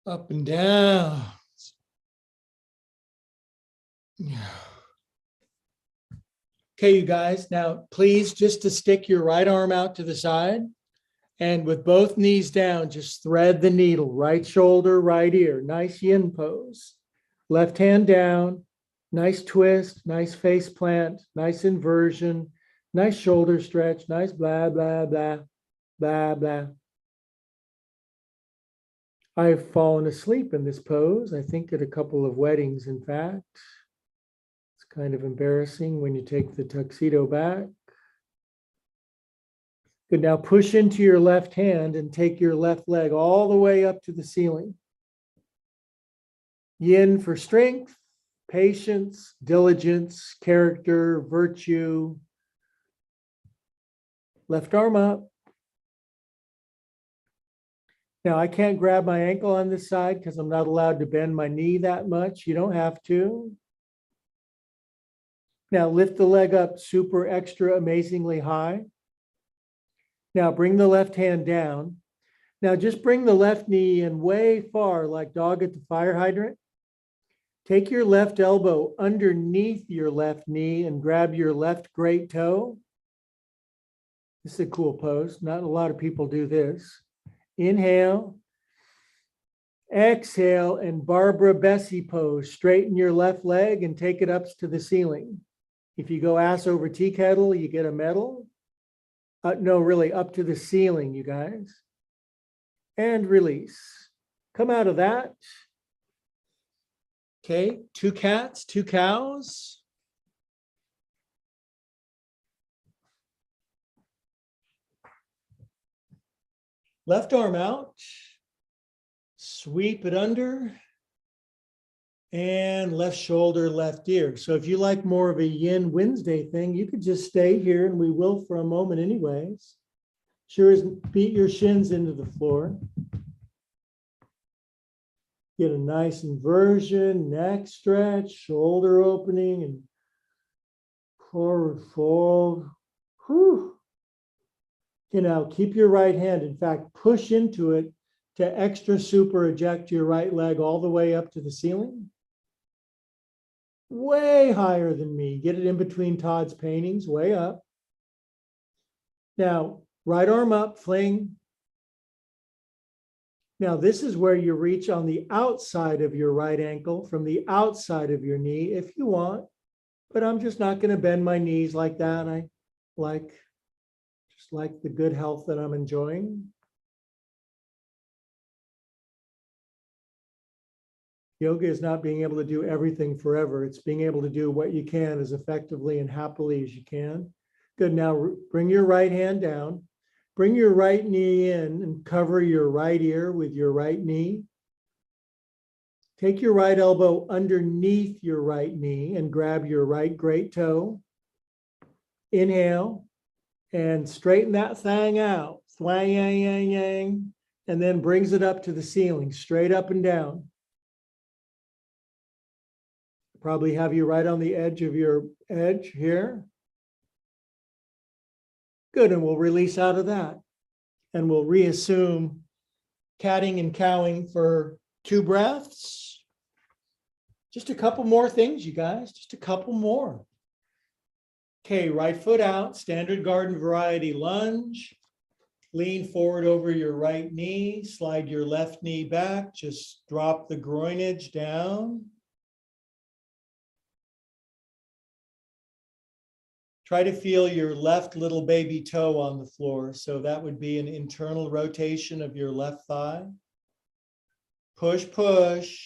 Up and down. Okay, you guys, now please just to stick your right arm out to the side and with both knees down, just thread the needle, right shoulder, right ear, nice yin pose. Left hand down, nice twist, nice face plant, nice inversion, nice shoulder stretch, nice blah, blah, blah, blah, blah. I've fallen asleep in this pose, I think at a couple of weddings, in fact. It's kind of embarrassing when you take the tuxedo back. Good, now push into your left hand and take your left leg all the way up to the ceiling. Yin for strength, patience, diligence, character, virtue. Left arm up. Now I can't grab my ankle on this side because I'm not allowed to bend my knee that much. You don't have to. Now lift the leg up super extra amazingly high. Now bring the left hand down. Now just bring the left knee in way far like dog at the fire hydrant. Take your left elbow underneath your left knee and grab your left great toe. This is a cool pose. Not a lot of people do this. Inhale. Exhale and Barbara Bessie pose. Straighten your left leg and take it up to the ceiling. If you go ass over tea kettle, you get a medal. No, really, up to the ceiling, you guys. And release. Come out of that. Okay, 2 cats, 2 cows. Left arm out. Sweep it under. And left shoulder, left ear. So if you like more of a Yin Wednesday thing, you could just stay here and we will for a moment anyways. Sure as beat your shins into the floor. Get a nice inversion, neck stretch, shoulder opening, and forward fold. Whew. You know, keep your right hand. In fact, push into it to extra super eject your right leg all the way up to the ceiling. Way higher than me. Get it in between Todd's paintings, way up. Now, right arm up, fling. Now, this is where you reach on the outside of your right ankle from the outside of your knee if you want, but I'm just not going to bend my knees like that. I just like the good health that I'm enjoying. Yoga is not being able to do everything forever. It's being able to do what you can as effectively and happily as you can. Good. Now bring your right hand down. Bring your right knee in and cover your right ear with your right knee. Take your right elbow underneath your right knee and grab your right great toe. Inhale and straighten that thing out. Swang, yang, yang, yang. And then brings it up to the ceiling, straight up and down. Probably have you right on the edge of your edge here. Good, and we'll release out of that. And we'll reassume catting and cowing for 2 breaths. Just a couple more things, you guys, just a couple more. Okay, right foot out, standard garden variety lunge. Lean forward over your right knee, slide your left knee back, just drop the groinage down. Try to feel your left little baby toe on the floor. So that would be an internal rotation of your left thigh. Push, push.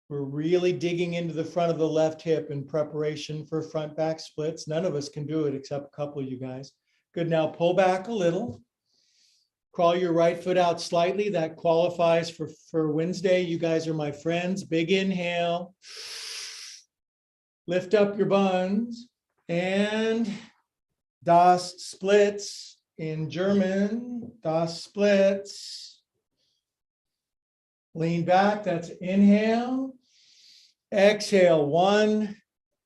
We're really digging into the front of the left hip in preparation for front back splits. None of us can do it except a couple of you guys. Good, now pull back a little. Crawl your right foot out slightly. That qualifies for Wednesday. You guys are my friends. Big inhale. Lift up your buns. And Das splits in German. Das splits. Lean back. That's inhale. Exhale. 1,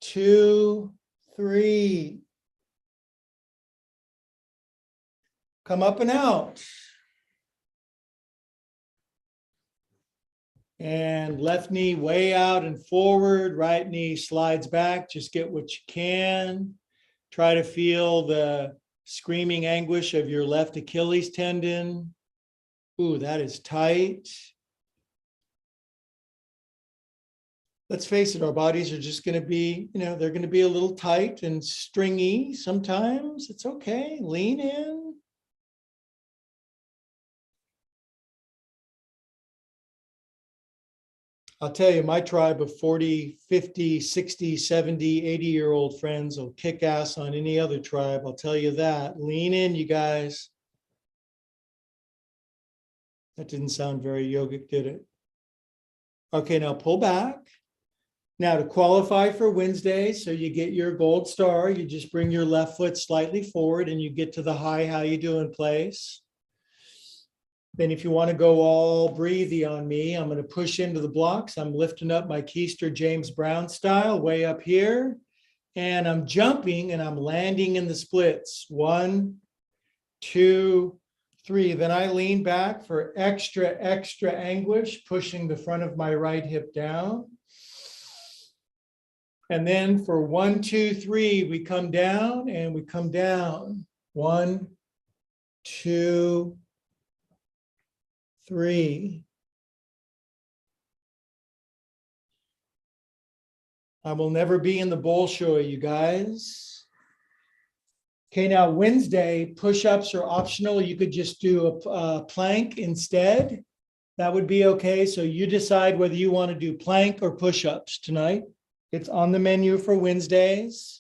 2, 3. Come up and out. And left knee way out and forward. Right knee slides back. Just get what you can. Try to feel the screaming anguish of your left Achilles tendon. Ooh, that is tight. Let's face it, our bodies are just going to be, they're going to be a little tight and stringy sometimes. It's okay. Lean in. I'll tell you, my tribe of 40, 50, 60, 70, 80-year-old friends will kick ass on any other tribe. I'll tell you that. Lean in, you guys. That didn't sound very yogic, did it? Okay, now pull back. Now to qualify for Wednesday, so you get your gold star, you just bring your left foot slightly forward and you get to the hi, how you doing place. Then if you want to go all breathy on me, I'm going to push into the blocks. I'm lifting up my keister James Brown style way up here. And I'm jumping and I'm landing in the splits. 1, 2, 3. Then I lean back for extra anguish, pushing the front of my right hip down. And then for 1, 2, 3, we come down and we come down. 1, 2, 3. I will never be in the Bolshoi, you guys. Okay, now Wednesday, push-ups are optional. You could just do a plank instead. That would be okay. So you decide whether you want to do plank or push-ups tonight. It's on the menu for Wednesdays.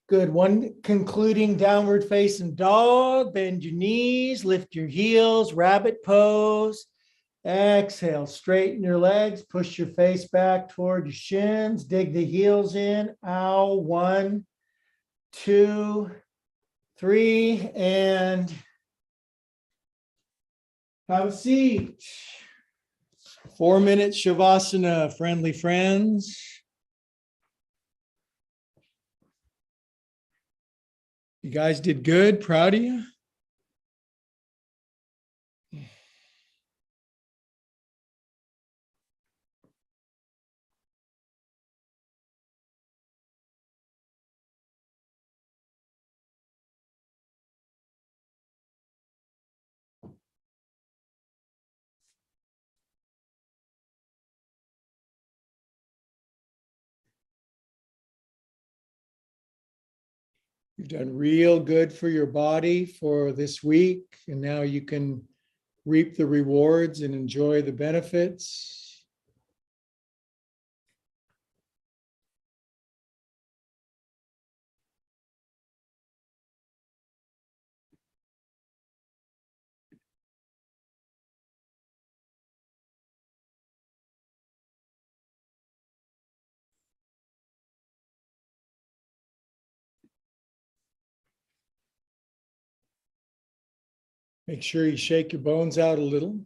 Good. One concluding downward facing dog. Bend your knees, lift your heels, rabbit pose. Exhale, straighten your legs, push your face back toward your shins, dig the heels in. Ow. 1, 2, 3, and have a seat. 4-minute Shavasana, friendly friends. You guys did good. Proud of you. You've done real good for your body for this week, and now you can reap the rewards and enjoy the benefits. Make sure you shake your bones out a little.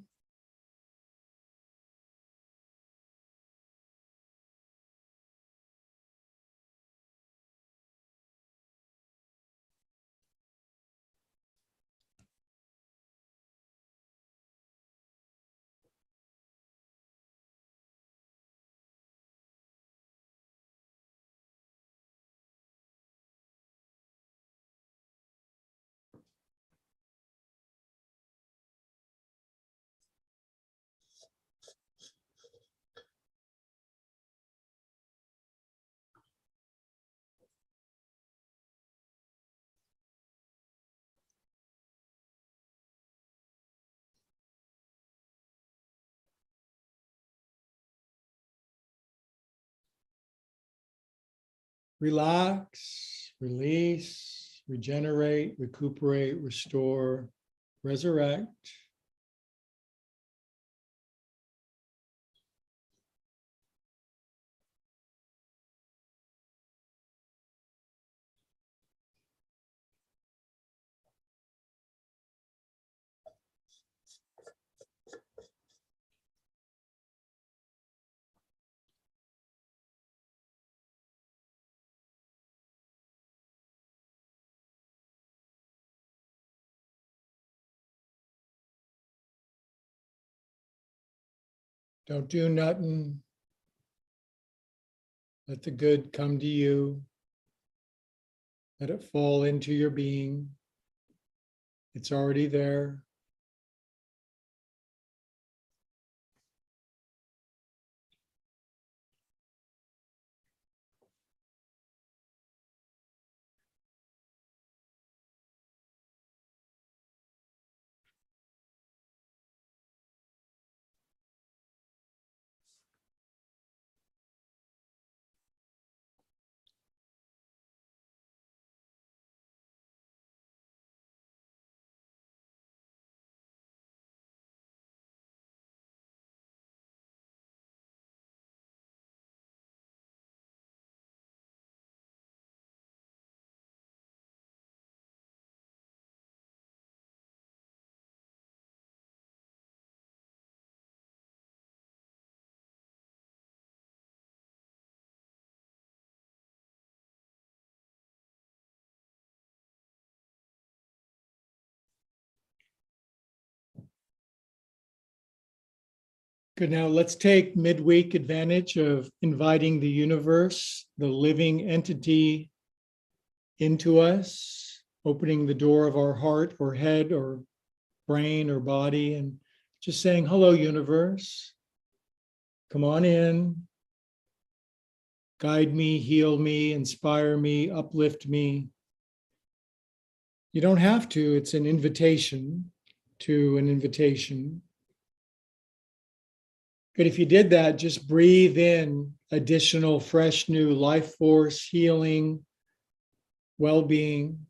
Relax, release, regenerate, recuperate, restore, resurrect. Don't do nothing. Let the good come to you. Let it fall into your being. It's already there. Good. Now let's take midweek advantage of inviting the universe, the living entity, into us, opening the door of our heart or head or brain or body, and just saying, hello, universe. Come on in. Guide me, heal me, inspire me, uplift me. You don't have to. It's an invitation to an invitation. But if you did that, just breathe in additional, fresh, new life force, healing, well-being,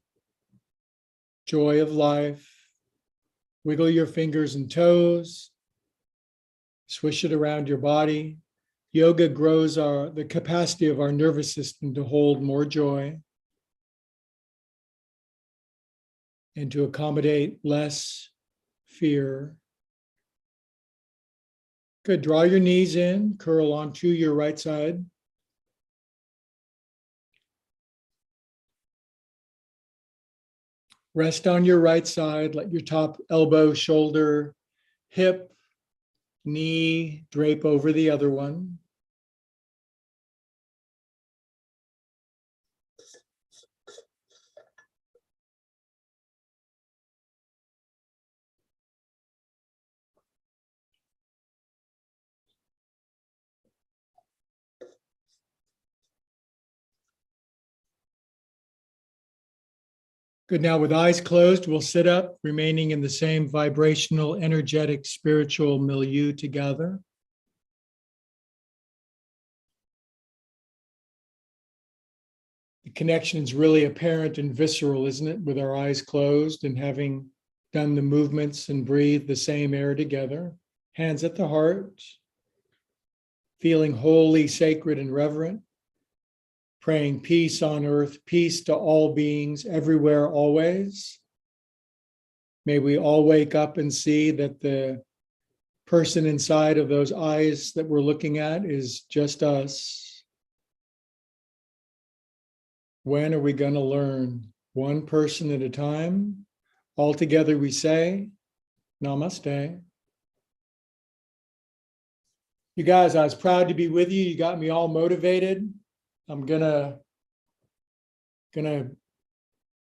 joy of life. Wiggle your fingers and toes. Swish it around your body. Yoga grows the capacity of our nervous system to hold more joy and to accommodate less fear. Good. Draw your knees in, curl onto your right side. Rest on your right side. Let your top elbow, shoulder, hip, knee drape over the other one. Good. Now with eyes closed, we'll sit up, remaining in the same vibrational, energetic, spiritual milieu together. The connection is really apparent and visceral, isn't it? With our eyes closed and having done the movements and breathe the same air together. Hands at the heart, feeling holy, sacred, and reverent. Praying peace on earth, peace to all beings, everywhere, always. May we all wake up and see that the person inside of those eyes that we're looking at is just us. When are we going to learn? One person at a time. All together we say, Namaste. You guys, I was proud to be with you. You got me all motivated. I'm gonna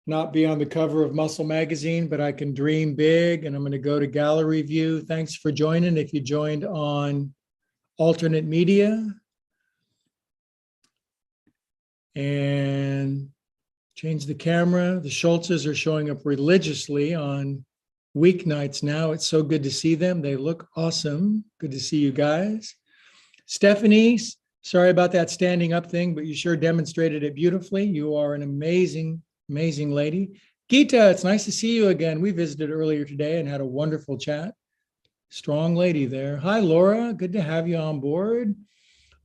not be on the cover of Muscle Magazine, but I can dream big, and I'm gonna go to gallery view. Thanks for joining. If you joined on alternate media, and change the camera. The Schultzes are showing up religiously on weeknights now. It's so good to see them. They look awesome. Good to see you guys. Stephanie, sorry about that standing up thing, but you sure demonstrated it beautifully. You are an amazing, amazing lady. Geeta, it's nice to see you again. We visited earlier today and had a wonderful chat. Strong lady there. Hi, Laura. Good to have you on board.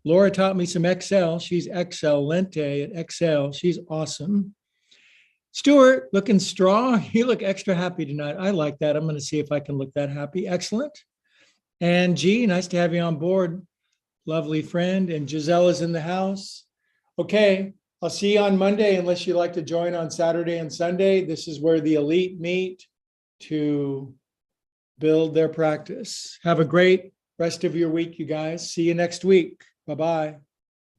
Laura taught me some Excel. She's excellente at Excel. She's awesome. Stuart, looking strong. You look extra happy tonight. I like that. I'm going to see if I can look that happy. Excellent. And G, nice to have you on board. Lovely friend. And Giselle is in the house. Okay, I'll see you on Monday unless you'd like to join on Saturday and Sunday. This is where the elite meet to build their practice. Have a great rest of your week, you guys. See you next week. Bye-bye.